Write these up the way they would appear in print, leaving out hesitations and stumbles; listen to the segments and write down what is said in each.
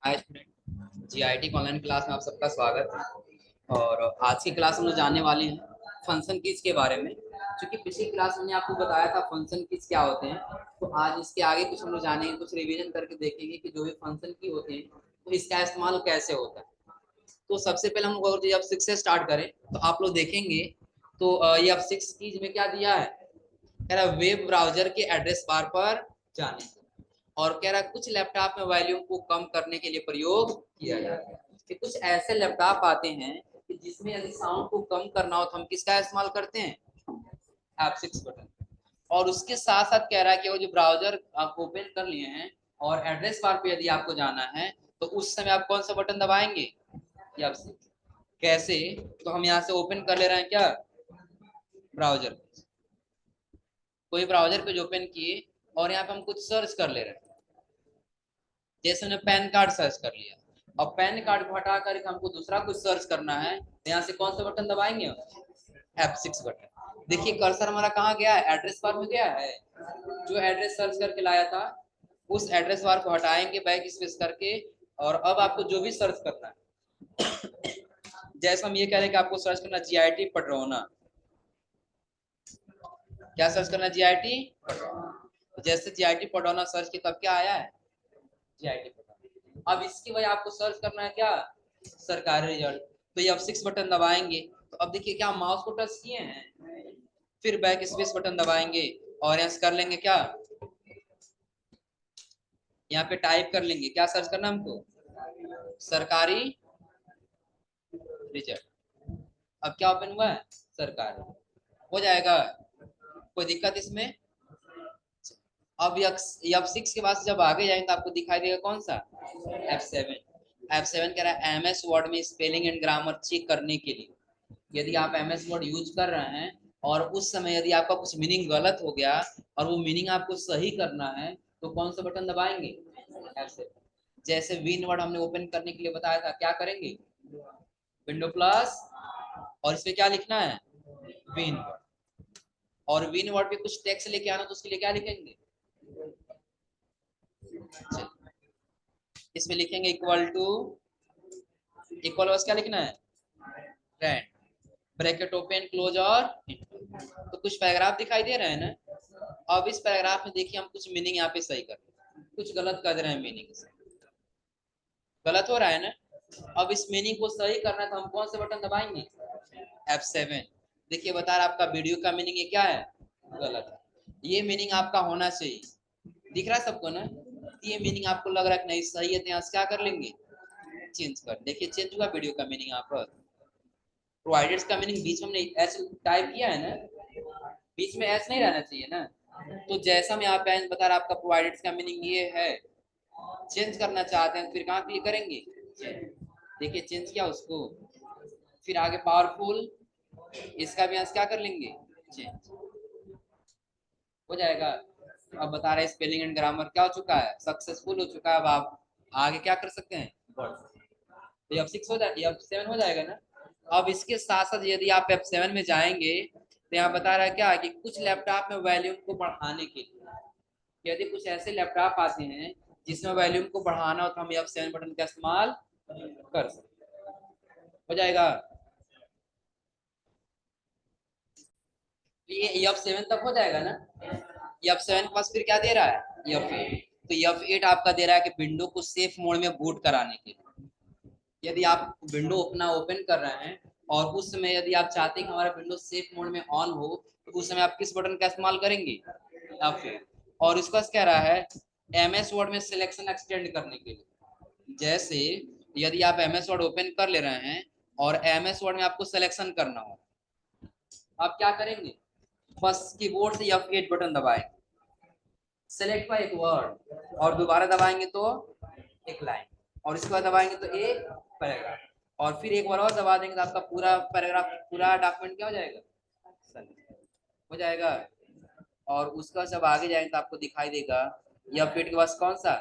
हाय student, GIT online class में आप सबका स्वागत है। और आज की क्लास हम लोग जानने वाले हैं फंक्शन कीज के बारे में। क्योंकि पिछली क्लास में आपको बताया था फंक्शन कीज क्या होते हैं, तो आज इसके आगे कुछ हम लोग जानेंगे, कुछ रिवीजन करके देखेंगे कि जो भी फंक्शन की होते हैं तो इसका इस्तेमाल कैसे होता है। तो सबसे पहले हम लोग अगर जब 6 से स्टार्ट करें तो आप लोग देखेंगे तो ये अब 6 कीज में क्या दिया है, कह रहा वेब ब्राउजर के एड्रेस बार पर जाने, और कह रहा कुछ लैपटॉप में वॉल्यूम को कम करने के लिए प्रयोग किया जाता है। कि कुछ ऐसे लैपटॉप आते हैं कि जिसमें यदि साउंड को कम करना हो तो हम किसका इस्तेमाल करते हैं, F6 बटन। और उसके साथ साथ कह रहा है कि वो जो ब्राउजर आप ओपन कर लिए हैं और एड्रेस बार पे यदि आपको जाना है तो उस समय आप कौन सा बटन दबाएंगे, F6। कैसे, तो हम यहाँ से ओपन कर ले रहे हैं क्या, ब्राउजर, कोई ब्राउजर पे जो ओपन किए और यहाँ पे हम कुछ सर्च कर ले रहे हैं। जैसे हमने पैन कार्ड सर्च कर लिया, और पैन कार्ड को हटा कर हमको दूसरा कुछ सर्च करना है तो यहाँ से कौन सा बटन दबाएंगे, F6 बटन। देखिए कर्सर हमारा कहाँ गया है, एड्रेस बार में गया है। जो एड्रेस सर्च करके लाया था उस एड्रेस बार को हटाएंगे बैक स्पेस करके, और अब आपको जो भी सर्च करना है, जैसे हम ये कह रहे हैं कि आपको सर्च करना जीआईटी पडरौना, क्या सर्च करना जीआईटी, जैसे जीआईटी पडरौना सर्च किया तब क्या आया है, जीआईटी पडरौना। अब इसकी वजह आपको सर्च करना है क्या, सरकारी रिजल्ट। तो ये F6 बटन दबाएंगे तो अब देखिए क्या माउस को टच किए हैं, फिर बैक स्पेस बटन दबाएंगे और यहाँ कर लेंगे क्या, यहाँ पे टाइप कर लेंगे क्या सर्च करना हमको, सरकारी रिजल्ट। अब क्या ओपन हुआ है, सरकारी, हो जाएगा, कोई दिक्कत इसमें। अब F6 के बाद जब आगे जाएंगे तो आपको दिखाई देगा कौन सा, F7। F7 कह रहा है MS वर्ड में स्पेलिंग एंड ग्रामर चेक करने के लिए। यदि आप MS वर्ड यूज कर रहे हैं और उस समय यदि आपका कुछ मीनिंग गलत हो गया और वो मीनिंग आपको सही करना है तो कौन सा बटन दबाएंगे, F7। जैसे विन वर्ड हमने ओपन करने के लिए बताया था, क्या करेंगे, विंडो प्लस, और इसमें क्या लिखना है, विन वर्ड। और विन वर्ड पे कुछ टेक्स्ट लेके आना तो उसके लिए क्या लिखेंगे, इसमें लिखेंगे इक्वल टू, इक्वल बस क्या लिखना है, रैंड, ब्रैकेट ओपन क्लोज और तो कुछ पैराग्राफ दिखाई दे रहे हैं ना। अब इस पैराग्राफ में देखिए हम कुछ मीनिंग यहाँ पे सही कर रहे हैं, कुछ गलत कर रहे हैं, मीनिंग गलत हो रहा है ना। अब इस मीनिंग को सही करना है तो हम कौन से बटन दबाएंगे, F7। देखिए बता रहा आपका वीडियो का मीनिंग ये क्या है, गलत है। ये मीनिंग आपका होना चाहिए, दिख रहा है सबको ना। ये मीनिंग आपको लग रहा है कि नहीं सही है तो यहाँ से क्या कर लेंगे, चेंज कर। देखिए चेंज हुआ वीडियो का मीनिंग यहाँ पर। प्रोवाइडेड का मीनिंग बीच में हमने एस टाइप किया है ना, बीच में एस नहीं रहना चाहिए ना। तो जैसा मैं यहाँ पे बता रहा आपका प्रोवाइडेड का मीनिंग ये है, चेंज करना चाहते हैं फिर कहाँ क्लिक करेंगे, देखिए चेंज किया उसको, फिर आगे पावरफुल, इसका भी क्या कर लेंगे, चेंज हो जाएगा। अब बता रहे स्पेलिंग एंड ग्रामर क्या हो चुका है, सक्सेसफुल हो चुका है। अब आप आगे क्या कर सकते हैं, तो F6 हो जाए, F7 हो जाएगा ना। अब इसके साथ साथ यदि आप F7 में जाएंगे तो यहाँ बता रहा है क्या कि कुछ लैपटॉप में वॉल्यूम को बढ़ाने के लिए, यदि कुछ ऐसे लैपटॉप आते हैं जिसमें वॉल्यूम को बढ़ाना हो तो हम F7 बटन का इस्तेमाल कर सकते हैं, हो जाएगा। तो ये F7 तक हो जाएगा ना। F7 के पास फिर क्या दे रहा है, F8। तो F8 आपका दे रहा है कि विंडो को सेफ मोड में बूट कराने के लिए। यदि आप विंडो अपना ओपन कर रहे हैं और उस समय यदि आप चाहते हैं कि हमारा विंडो सेफ मोड में ऑन हो तो उस समय आप किस बटन का इस्तेमाल करेंगे, F8। और इसका कह रहा है MS वर्ड में सिलेक्शन एक्सटेंड करने के लिए। जैसे यदि आप MS वर्ड ओपन कर ले रहे हैं और MS वर्ड में आपको सिलेक्शन करना हो, आप क्या करेंगे, बस कीबोर्ड से F8 बटन दबाएंगे, सेलेक्ट का एक वर्ड, और दोबारा दबाएंगे तो एक लाइन, और इसके बाद दबाएंगे तो एक पैराग्राफ, और फिर एक बार और दबा देंगे तो आपका पूरा पैराग्राफ, पूरा डॉक्यूमेंट क्या हो जाएगा, हो जाएगा। और उसका जब आगे जाएंगे तो आपको दिखाई देगा F8 के पास कौन सा,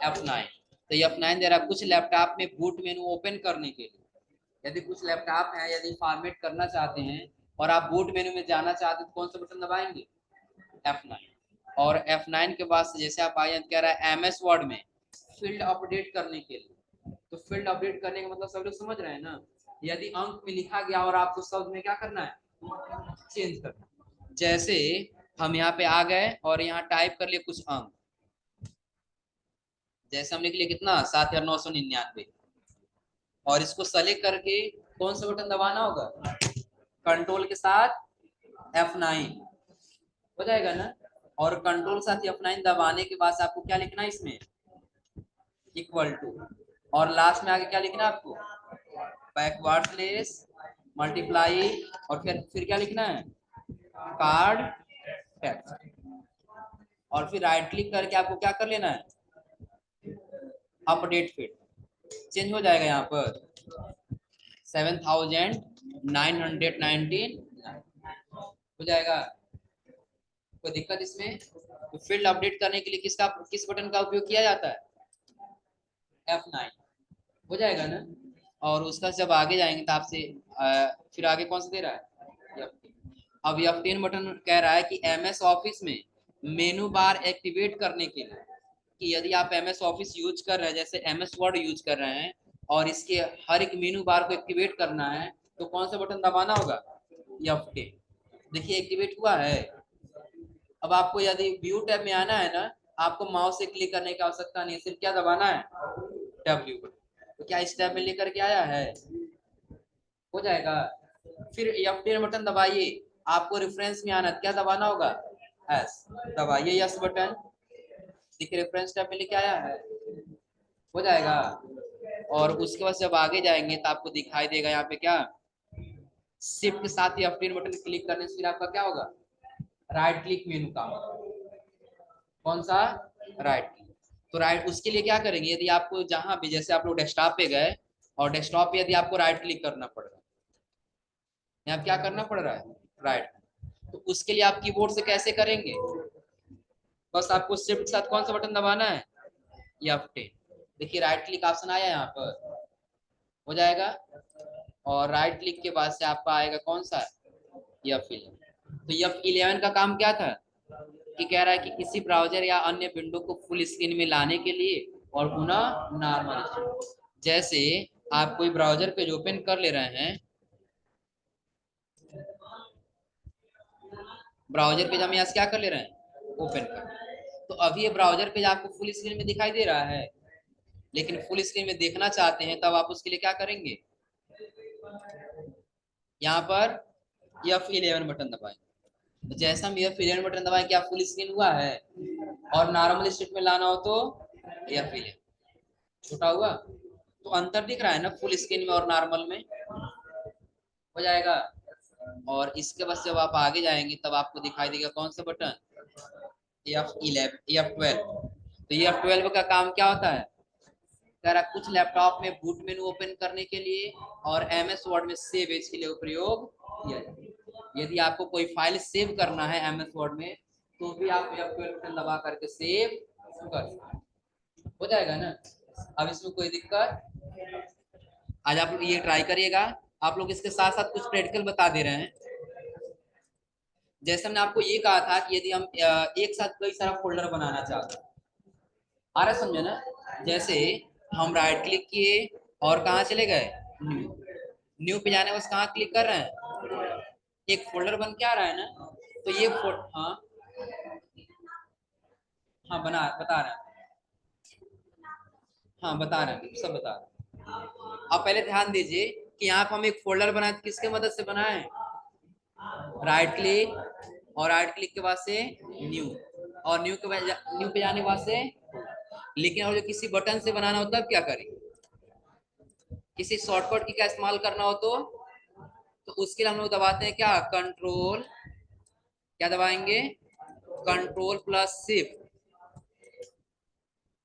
F9। तो F9 दे रहा कुछ लैपटॉप में बूट मेनू ओपन करने के लिए। यदि कुछ लैपटॉप है यदि फॉर्मेट करना चाहते हैं और आप बूट मेनू में जाना चाहते हैं तो कौन सा बटन दबाएंगे, F9। और F9 के बाद जैसे आप आए कह रहा है MS वर्ड में फील्ड अपडेट करने के लिए। तो फील्ड अपडेट करने का मतलब सब लोग समझ रहे हैं ना, यदि अंक में लिखा गया और आपको शब्द में क्या करना है, चेंज करना। जैसे हम यहाँ पे आ गए और यहाँ टाइप कर लिए कुछ अंक, जैसे हम लिख लिए कितना 7,999, और इसको सेलेक्ट करके कौन सा बटन दबाना होगा, कंट्रोल के साथ F9 हो जाएगा ना। और कंट्रोल साथ F9 दबाने के बाद आपको क्या लिखना है इसमें, इक्वल टू, और लास्ट में आगे क्या लिखना है आपको, बैकवर्ड स्लेश मल्टीप्लाई, और फिर क्या लिखना है, कार्ड टेक्स्ट, और फिर राइट क्लिक करके आपको क्या कर लेना है, अपडेट फिट, चेंज हो जाएगा यहाँ पर 7,919 हो जाएगा। कोई दिक्कत इसमें? तो फील्ड अपडेट करने के लिए किस बटन का उपयोग किया जाता है, F9 हो जाएगा ना। और उसका जब आगे जाएंगे तो आपसे फिर आगे कौन सा दे रहा है, अब F10 बटन कह रहा है कि MS ऑफिस में मेनू बार एक्टिवेट करने के लिए, कि यदि आप MS ऑफिस यूज कर रहे हैं, जैसे MS वर्ड यूज कर रहे हैं और इसके हर एक मेनू बार को एक्टिवेट करना है, तो कौन सा बटन दबाना होगा, F10। देखिए एक्टिवेट हुआ है। अब आपको यदि व्यू टैब में आना है ना, आपको माउस से क्लिक करने की आवश्यकता नहीं है, सिर्फ क्या दबाना है, W। तो क्या इस टैब में लेकर के आया है, हो जाएगा। फिर F10 बटन दबाइए, आपको रेफरेंस में आना, क्या दबाना होगा, S दबाइए, यस बटन, देखिए रेफरेंस टैब में लेके आया है, हो जाएगा। और उसके बाद जब आगे जाएंगे तो आपको दिखाई देगा यहाँ पे क्या, शिफ्ट के साथ ही F10 बटन क्लिक करने से फिर आपका क्या होगा, राइट क्लिक मेनू का, कौन सा, राइट क्लिक। तो राइट उसके लिए क्या करेंगे, यदि आपको जहां भी, जैसे आप लोग डेस्कटॉप पे गए और डेस्कटॉप पे यदि आपको राइट क्लिक करना पड़ रहा है, यहाँ क्या करना पड़ रहा है, राइट, तो उसके लिए आप कीबोर्ड से कैसे करेंगे, बस आपको शिफ्ट के साथ कौन सा बटन दबाना है, F10। देखिए राइट क्लिक ऑप्शन आया यहाँ पर, हो जाएगा। और राइट क्लिक के बाद से आपका आएगा कौन सा, F11। तो F11 का काम क्या था, कि कह रहा है कि किसी ब्राउजर या अन्य विंडो को फुल स्क्रीन में लाने के लिए और पुनः नॉर्मल, जैसे आप कोई ब्राउजर पेज ओपन कर ले रहे हैं, ब्राउजर पेज हम यहाँ से क्या कर ले रहे हैं, ओपन कर, तो अभी ये ब्राउजर पेज आपको फुल स्क्रीन में दिखाई दे रहा है, लेकिन फुल स्क्रीन में देखना चाहते हैं, तब आप उसके लिए क्या करेंगे, यहाँ पर F11 बटन दबाएं। तो जैसा हम F11 बटन दबाएं, क्या फुल स्क्रीन हुआ है, और नॉर्मल स्टेट में लाना हो तो F11 छोटा हुआ। तो अंतर दिख रहा है ना फुल स्क्रीन में और नॉर्मल में, हो जाएगा। और इसके बाद जब आप आगे जाएंगे तब आपको दिखाई देगा कौन सा बटन, F12। तो F12 का काम क्या होता है, अगर कुछ लैपटॉप में बूट मेनू ओपन करने के लिए और MS वर्ड में सेव एज के लिए प्रयोग किया जाए। यदि आपको कोई फाइल सेव करना है MS वर्ड में, तो भी आप F12 बटन दबा करके सेव कर सकते, हो जाएगा ना। अब इसमें कोई दिक्कत, आज आप लोग ये ट्राई करिएगा। आप लोग इसके साथ साथ कुछ प्रैक्टिकल बता दे रहे हैं। जैसे हमने आपको ये कहा था कि यदि हम एक साथ कई सारा फोल्डर बनाना चाहते हैं, आ रहा समझे ना, जैसे हम राइट क्लिक किए और कहाँ चले गए, न्यू, न्यू पे जाने बस कहाँ क्लिक कर रहे हैं, एक फोल्डर बन के आ रहा है ना। तो ये हाँ हाँ बता रहे हैं, हाँ बता रहे हैं, सब बता रहे हैं। आप पहले ध्यान दीजिए कि यहाँ पे हम एक फोल्डर बनाए, किसके मदद से बनाए, राइट क्लिक, और राइट क्लिक के बाद से न्यू, और न्यू पे जाने के बाद से। लेकिन और जो किसी बटन से बनाना हो तब क्या करें, किसी शॉर्टकट की का इस्तेमाल करना हो तो उसके लिए हम लोग दबाते हैं क्या, कंट्रोल, क्या दबाएंगे, कंट्रोल प्लस शिफ्ट,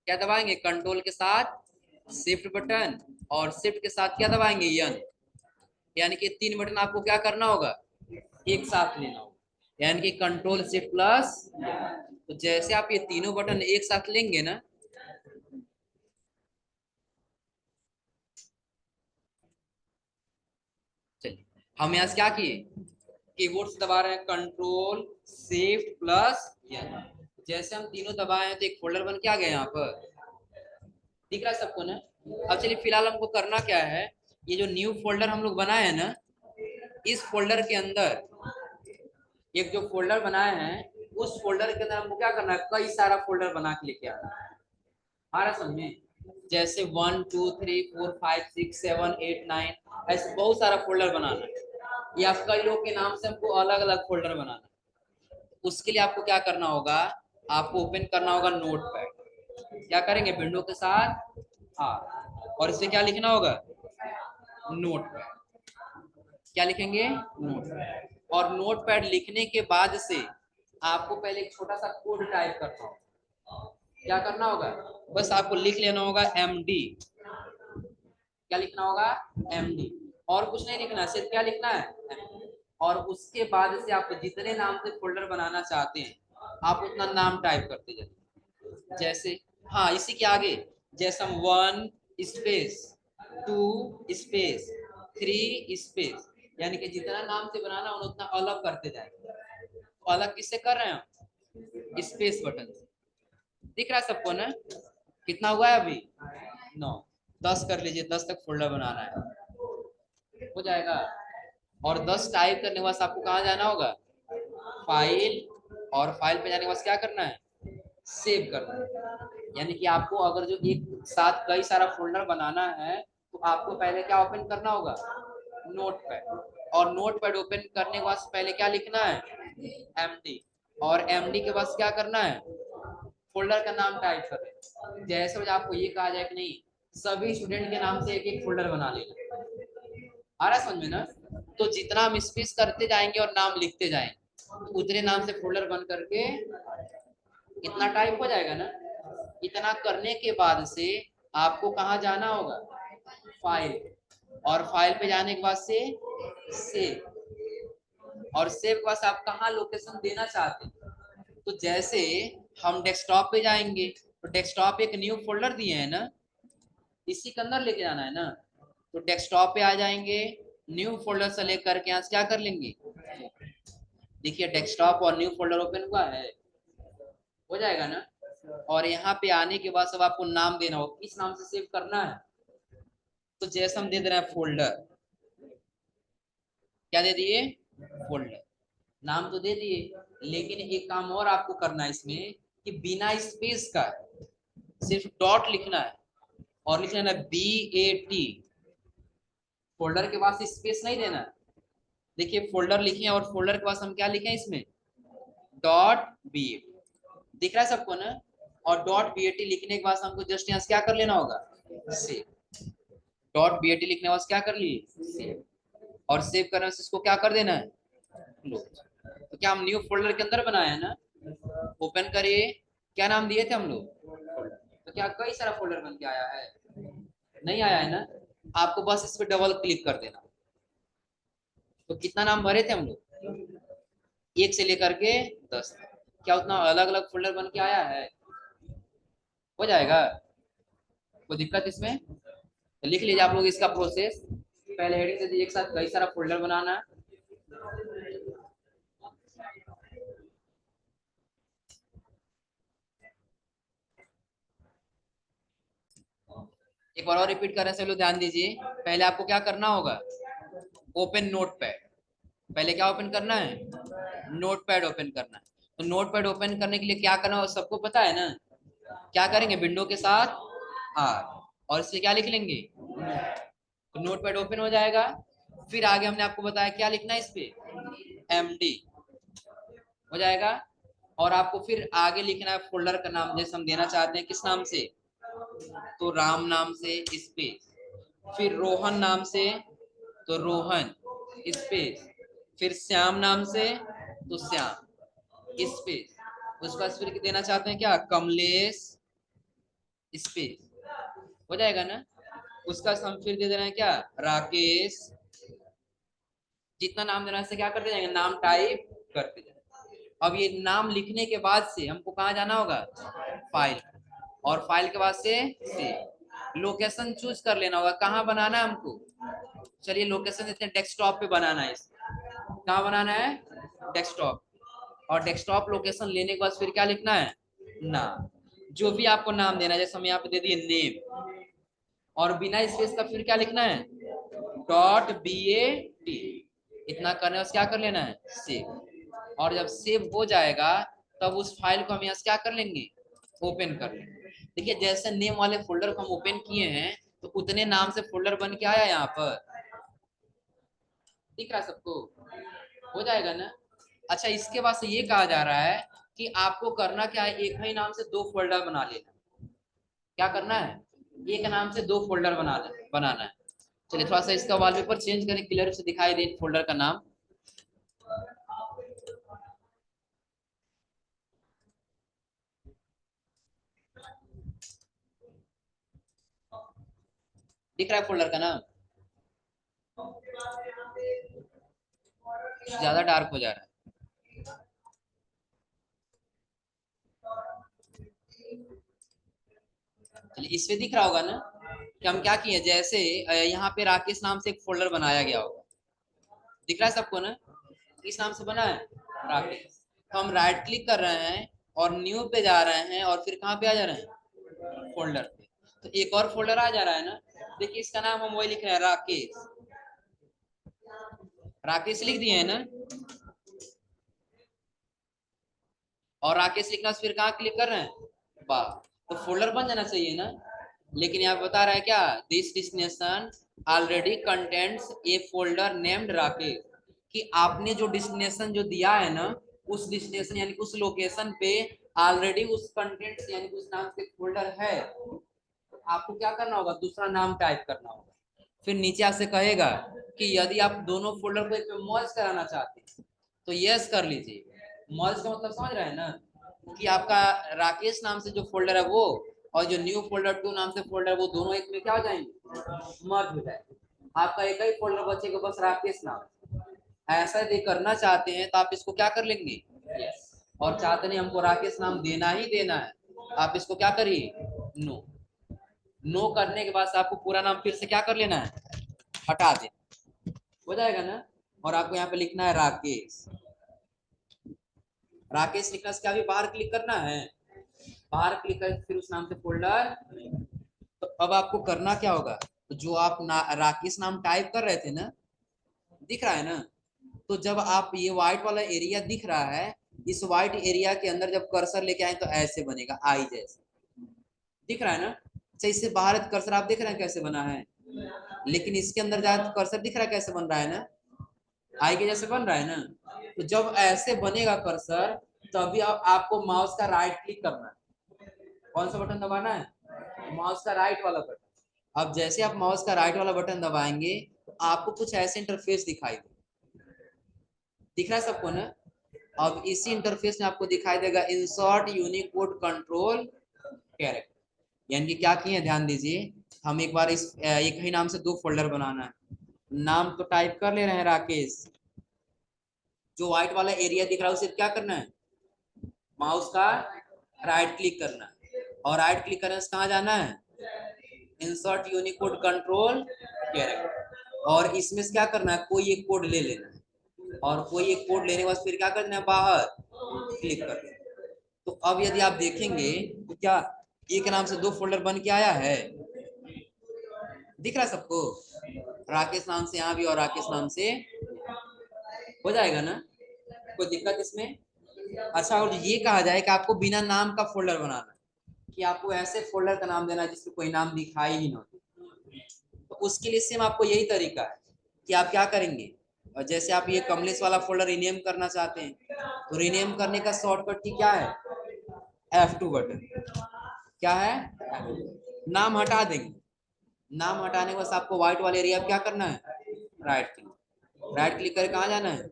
क्या दबाएंगे, कंट्रोल के साथ शिफ्ट बटन, और शिफ्ट के साथ क्या दबाएंगे, यन, यानी कि 3 बटन आपको क्या करना होगा, एक साथ लेना होगा, यानी कि कंट्रोल शिफ्ट प्लस। तो जैसे आप ये तीनों बटन एक साथ लेंगे ना, चलिए हम यहाँ से क्या किए, कीबोर्ड से दबा रहे हैं कंट्रोल शिफ्ट प्लस एन, जैसे हम तीनों दबाए हैं तो एक फोल्डर बन के आ गया यहाँ पर, दिख रहा है सबको ना। अब चलिए फिलहाल हमको करना क्या है, ये जो न्यू फोल्डर हम लोग बनाए हैं ना, इस फोल्डर के अंदर एक जो फोल्डर बनाए हैं, उस फोल्डर के अंदर हमको क्या करना है, कई सारा फोल्डर बना के लेके आना है। आ रहा समझ में? जैसे 1 2 3 4 5 6 7 8 9, ऐसे बहुत सारा फोल्डर बनाना है, या कई लोग के नाम से हमको अलग अलग फोल्डर बनाना है। उसके लिए आपको क्या करना होगा, आपको ओपन करना होगा नोटपैड। क्या करेंगे, विंडो के साथ और इसे क्या लिखना होगा, नोटपैड। क्या लिखेंगे, नोटपैड। और नोटपैड लिखने के बाद से आपको पहले एक छोटा सा कोड टाइप करना होगा। क्या करना होगा, बस आपको लिख लेना होगा MD। क्या लिखना होगा, MD। और कुछ नहीं लिखना, सिर्फ क्या लिखना है, MD। और उसके बाद से आप जितने नाम से फोल्डर बनाना चाहते हैं, आप उतना नाम टाइप करते जाइए। जैसे हाँ, इसी के आगे जैसे हम 1 स्पेस 2 स्पेस 3 स्पेस, यानी कि जितना नाम से बनाना उतना अलग करते जाएंगे। तो अलग किससे कर रहे हैं हम, स्पेस बटन से। दिख रहा है सबको ना, कितना हुआ है अभी, 9। 10 कर लीजिए, 10 तक फोल्डर बनाना है, हो जाएगा। और 10 टाइप करने के बाद आपको कहाँ जाना होगा, फाइल। और फाइल पे जाने के बाद क्या करना है, सेव करना है। यानी कि आपको अगर जो एक साथ कई सारा फोल्डर बनाना है, तो आपको पहले क्या ओपन करना होगा, नोटपैड। और नोटपैड ओपन करने के बाद पहले क्या लिखना है, MD। और MD के बाद क्या करना है, फोल्डर का नाम टाइप करें। जैसे आपको ये कहा जाए कि नहीं, सभी स्टूडेंट के नाम से एक एक फोल्डर बना लेना। आ रहा है समझ में ना? तो जितना हम स्पेस करते जाएंगे और नाम लिखते जाएंगे, उतने नाम से फोल्डर बन करके इतना टाइप हो जाएगा ना। इतना करने के बाद से आपको कहाँ जाना होगा, फाइल। और फाइल पे जाने के बाद से सेव। और सेव के बाद आप कहाँ लोकेशन देना चाहते हैं, तो जैसे हम डेस्कटॉप पे जाएंगे, तो डेस्कटॉप एक न्यू फोल्डर दिए हैं ना, इसी के अंदर लेके जाना है ना। तो डेस्कटॉप पे आ जाएंगे, न्यू फोल्डर से लेकर के यहाँ से क्या कर लेंगे, देखिए डेस्कटॉप और न्यू फोल्डर ओपन हुआ है, हो जाएगा ना। और यहाँ पे आने के बाद सब आपको नाम देना हो, किस नाम से सेव करना है। तो जैसे हम दे दे रहे हैं फोल्डर, क्या दे दिए, फोल्डर। नाम तो दे दिए, लेकिन एक काम और आपको करना है इसमें, कि बिना स्पेस का सिर्फ डॉट लिखना है, और लिखना है BAT। फोल्डर के पास स्पेस नहीं देना। देखिए फोल्डर लिखे और फोल्डर के पास हम क्या लिखे इसमें, डॉट BAT। दिख रहा है सबको ना। और डॉट BAT लिखने के बाद हमको जस्ट यहाँ से क्या कर लेना होगा, सेव। डॉट BAT लिखने के बाद क्या कर लिए, सेव। और सेव करने से इसको क्या कर देना है, क्लोज। तो क्या हम न्यू फोल्डर के अंदर बनाए हैं ना, ओपन करिए। क्या नाम दिए थे हम लोग, तो क्या कई सारा फोल्डर बन के आया है, नहीं आया है ना। आपको बस इस पे डबल क्लिक कर देना। तो कितना नाम भरे थे हम लोग, 1 से लेकर के 10 तक। क्या उतना अलग अलग फोल्डर बन के आया है, हो जाएगा, कोई दिक्कत इसमें। तो लिख लीजिए आप लोग इसका प्रोसेस। पहले हेडिंग से एक साथ कई सारा फोल्डर बनाना। एक बार और रिपीट कर रहे हैं, सब लोग ध्यान दीजिए। पहले आपको क्या करना होगा, ओपन नोटपैड। पहले क्या ओपन करना है, नोटपैड ओपन करना है। तो नोटपैड ओपन करने के लिए क्या करना है सबको पता है ना। क्या करेंगे, विंडो के साथ और इससे क्या लिख लेंगे, तो नोटपैड ओपन हो जाएगा। फिर आगे हमने आपको बताया क्या लिखना है इस पे, MD, हो जाएगा। और आपको फिर आगे लिखना है फोल्डर का नाम, जैसे हम देना चाहते हैं किस नाम से, तो राम नाम से स्पेस, फिर रोहन नाम से तो रोहन स्पेस, फिर श्याम नाम से तो श्याम स्पेस। उसका फिर देना चाहते हैं क्या, कमलेश स्पेस, हो जाएगा ना। उसका हम फिर दे देना है क्या, राकेश। जितना नाम देना है क्या करते जाएंगे, नाम टाइप करते जाएंगे। अब ये नाम लिखने के बाद से हमको कहाँ जाना होगा, फाइल। और फाइल के बाद से लोकेशन चूज कर लेना होगा, कहाँ बनाना है हमको। चलिए लोकेशन देते हैं, डेस्कटॉप पे बनाना है इसे। कहाँ बनाना है, डेस्कटॉप। और डेस्कटॉप लोकेशन लेने के बाद फिर क्या लिखना है, नाम। जो भी आपको नाम देना है, जैसे हम यहाँ पे दे दिए नेम, और बिना स्पेस का फिर क्या लिखना है, डॉट BAT, इतना करने बस क्या कर लेना है, सेव। और जब सेव हो जाएगा तब उस फाइल को हम यहाँ से क्या कर लेंगे, ओपन कर लेंगे। देखिए जैसे नेम वाले फोल्डर को हम ओपन किए हैं तो उतने नाम से फोल्डर बन के आया यहाँ पर, दिख रहा है सबको, हो जाएगा ना। अच्छा इसके बाद से ये कहा जा रहा है कि आपको करना क्या है, एक ही नाम से दो फोल्डर बना लेना। क्या करना है, एक नाम से दो फोल्डर बनाना है। चलिए थोड़ा सा इसका वॉलपेपर चेंज करें, क्लियर से दिखाई दे फोल्डर का नाम। दिख रहा है फोल्डर का नाम, ज्यादा डार्क हो जा रहा है। चलिए इसमें दिख रहा होगा ना कि हम क्या किए, जैसे यहाँ पे राकेश नाम से एक फोल्डर बनाया गया होगा, दिख रहा है सबको ना, किस नाम से बना है, राकेश। तो हम राइट क्लिक कर रहे हैं और न्यू पे जा रहे हैं और फिर कहाँ पे आ जा रहे हैं, फोल्डर पे। तो एक और फोल्डर आ जा रहा है ना, देखिए इसका नाम हम वही लिख रहे हैं, राकेश। राकेश लिख दिए है ना, और राकेश लिखना फिर कहाँ क्लिक कर रहे हैं, वाह, तो फोल्डर बन जाना चाहिए ना। लेकिन यहाँ बता रहा है क्या, this destination already contents A folder named Rakesh, कि आपने जो डेस्टिनेशन जो दिया है ना, उस डेस्टिनेशन यानी उस लोकेशन पे ऑलरेडी उस कंटेंट्स यानी उस नाम से फोल्डर है। तो आपको क्या करना होगा, दूसरा नाम टाइप करना होगा। फिर नीचे आपसे कहेगा कि यदि आप दोनों फोल्डर को एक में मर्ज कराना चाहते हैं तो यस कर लीजिए। मर्ज का मतलब समझ रहे हैं ना, कि आपका राकेश नाम से जो फोल्डर है वो, और जो न्यू फोल्डर 2 नाम से फोल्डर है वो दोनों एक में क्या हो जाएंगे, मर्ज हो जाएंगे। आपका एक ही फोल्डर बचेगा बस, राकेश नाम। ऐसा यदि करना चाहते हैं तो आप इसको क्या कर लेंगे, यस। और चाहते नहीं हमको राकेश नाम देना ही देना है, आप इसको क्या करिए, नो। नो करने के बाद आपको पूरा नाम फिर से क्या कर लेना है, हटा दे, हो जाएगा ना। और आपको यहाँ पे लिखना है राकेश। राकेश लिखना से क्या भी बाहर क्लिक करना है, बाहर क्लिक करके फिर उस नाम से फोल्डर। तो अब आपको करना क्या होगा, तो जो आप राकेश नाम टाइप कर रहे थे ना, दिख रहा है ना, तो जब आप ये व्हाइट वाला एरिया दिख रहा है, इस व्हाइट एरिया के अंदर जब कर्सर लेके आए तो ऐसे बनेगा, आई जैसे, दिख रहा है ना। अच्छा इससे बाहर कर्सर आप देख रहे हैं कैसे बना है, लेकिन इसके अंदर जाए तो कर्सर दिख रहा है कैसे बन रहा है ना, आई के जैसे बन रहा है ना। तो जब ऐसे बनेगा कर्सर, तभी आपको माउस का राइट क्लिक करना है। कौन सा बटन दबाना है, माउस का राइट वाला बटन। अब जैसे आप माउस का राइट वाला बटन दबाएंगे तो आपको कुछ ऐसे इंटरफेस दिखाई दे, दिख रहा है सबको ना। अब इसी इंटरफेस में आपको दिखाई देगा इंसर्ट यूनिकोड कंट्रोल कैरेक्टर, यानी कि क्या किए ध्यान दीजिए। हम एक बार इस एक ही नाम से दो फोल्डर बनाना है, नाम तो टाइप कर ले रहे हैं राकेश, जो व्हाइट वाला एरिया दिख रहा है उसे क्या करना है, माउस का राइट क्लिक करना है, और राइट क्लिक करने से कहाँ जाना है, इंसर्ट यूनिकोड कंट्रोल कैरेक्टर, और इसमें से क्या करना है, कोई एक कोड ले लेना है, और कोई एक कोड लेने के बाद फिर क्या करना है, बाहर क्लिक कर देना। तो अब यदि आप देखेंगे तो क्या एक नाम से दो फोल्डर बन के आया है, दिख रहा है सबको, राकेश नाम से यहाँ भी और राकेश नाम से, हो जाएगा ना, कोई दिक्कत इसमें। अच्छा और ये कहा जाए कि आपको बिना नाम का फोल्डर बनाना है, कि आपको ऐसे फोल्डर का नाम देना है जिसमें कोई नाम दिखाई ही ना दे। तो उसके लिए सेम आपको यही तरीका है कि आप क्या करेंगे, और जैसे आप ये कमलेश वाला फोल्डर रिनेम करना चाहते हैं, तो रिनेम करने का शॉर्टकट की क्या है, F2 बटन। क्या है, नाम हटा देंगे, नाम हटाने के बाद आपको व्हाइट वाले एरिया क्या करना है, राइट क्लिक, राइट क्लिक करके कहाँ जाना है,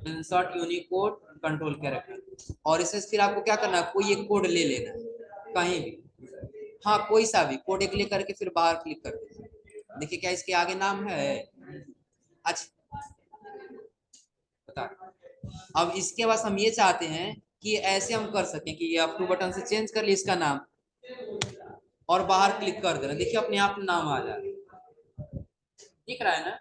इंसर्ट यूनिकोड कंट्रोल कैरेक्टर, और इसमें फिर आपको क्या करना है, कोई एक कोड ले लेना है कहीं भी, हाँ कोई सा भी कोड क्लिक करके फिर बाहर क्लिक कर दीजिए। देखिए क्या इसके आगे नाम है, अच्छा बता। अब इसके बाद हम ये चाहते हैं कि ऐसे हम कर सकें कि ये F2 बटन से चेंज कर ली इसका नाम, और बाहर क्लिक कर देना, देखिए अपने आप नाम आ जा रहा है, दिख रहा है ना।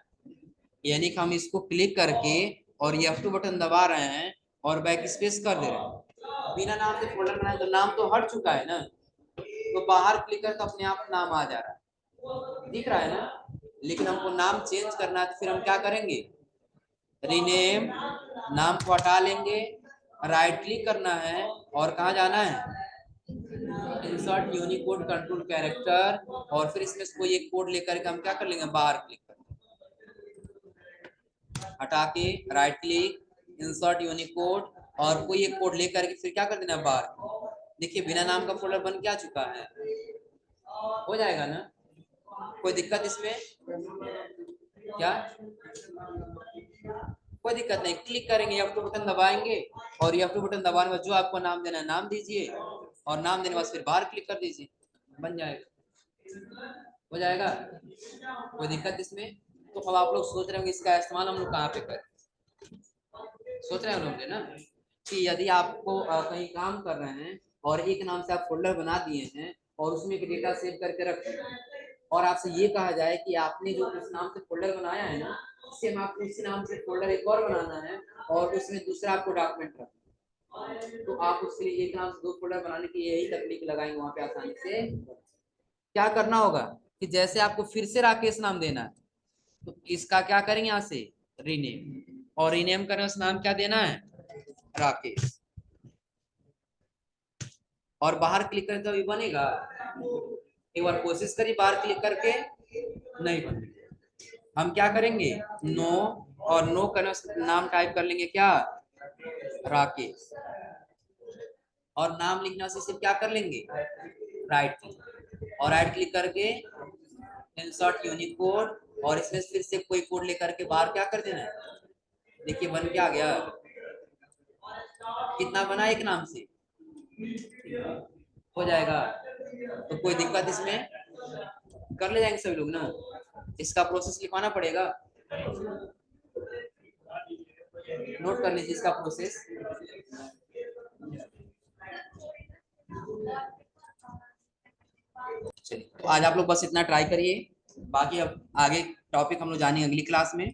यानी कि हम इसको क्लिक करके और ये F2 बटन दबा रहे हैं और बैक स्पेस कर दे रहे हैं, बिना नाम से फोल्डर बनाए तो नाम तो हट चुका है ना, तो बाहर क्लिक कर तो अपने आप नाम आ जा रहा है, दिख रहा है ना। लेकिन हमको नाम चेंज करना है तो फिर हम क्या करेंगे, रीनेम, नाम को हटा लेंगे, राइट क्लिक करना है और कहाँ जाना है, इंसर्ट यूनिकोड कंट्रोल कैरेक्टर, और फिर इसमें से कोई एक कोड लेकर के हम क्या कर लेंगे, बाहर क्लिक कर, हटा के राइट क्लिक, इंसर्ट यूनिकोड, और कोई एक कोड लेकर के फिर क्या कर देना, बाहर। देखिए बिना नाम का फोल्डर बन क्या चुका है, हो जाएगा ना, कोई दिक्कत इसमें क्या, कोई दिक्कत नहीं। क्लिक करेंगे, F2 बटन दबाएंगे, और F2 बटन दबाने के बाद जो आपको नाम देना है नाम दीजिए, और नाम देने के बाद फिर बाहर क्लिक कर दीजिए, बन जाएगा, हो जाएगा, कोई दिक्कत इसमें। तो अब आप लोग सोच रहे होंगे इसका इस्तेमाल हम लोग कहाँ पे करें, सोच रहे होंगे ना कि यदि आपको कहीं काम कर रहे हैं और एक नाम से आप फोल्डर बना दिए हैं और उसमें एक डेटा सेव करके रख रहे हैं, और आपसे ये कहा जाए कि आपने जो उस नाम से फोल्डर बनाया है ना, सेम आपको उसी नाम से फोल्डर एक और बनाना है और उसमें दूसरा आपको डॉक्यूमेंट रखना है, तो आप उसके लिए एक नाम से दो फोल्डर बनाने की यही तकनीक लगाएंगे वहां पे आसानी से। क्या करना होगा कि जैसे आपको फिर से राकेश नाम देना है, तो इसका क्या करेंगे, यहाँ से रीनेम, और रीनेम करने उस नाम क्या देना है, राकेश, और बाहर क्लिक करें तो ये बनेगा, एक बार कोशिश करिए बाहर क्लिक करके, नहीं बनेगा। हम क्या करेंगे, नो, और नो करने नाम टाइप कर लेंगे क्या, राकेश, और नाम लिखना से सिर्फ क्या कर लेंगे, राइट क्लिक, और राइट क्लिक करके इंसर्ट यूनिकोड, और इसमें फिर से कोई कोड लेकर के बाहर क्या कर देना है, देखिए बन क्या गया, कितना बना एक नाम से, हो जाएगा, तो कोई दिक्कत इसमें, कर ले जाएंगे सभी लोग ना। इसका प्रोसेस लिखवाना पड़ेगा, नोट कर लीजिए इसका प्रोसेस। चलिए तो आज आप लोग बस इतना ट्राई करिए, बाकी अब आगे टॉपिक हम लोग जानेंगे अगली क्लास में।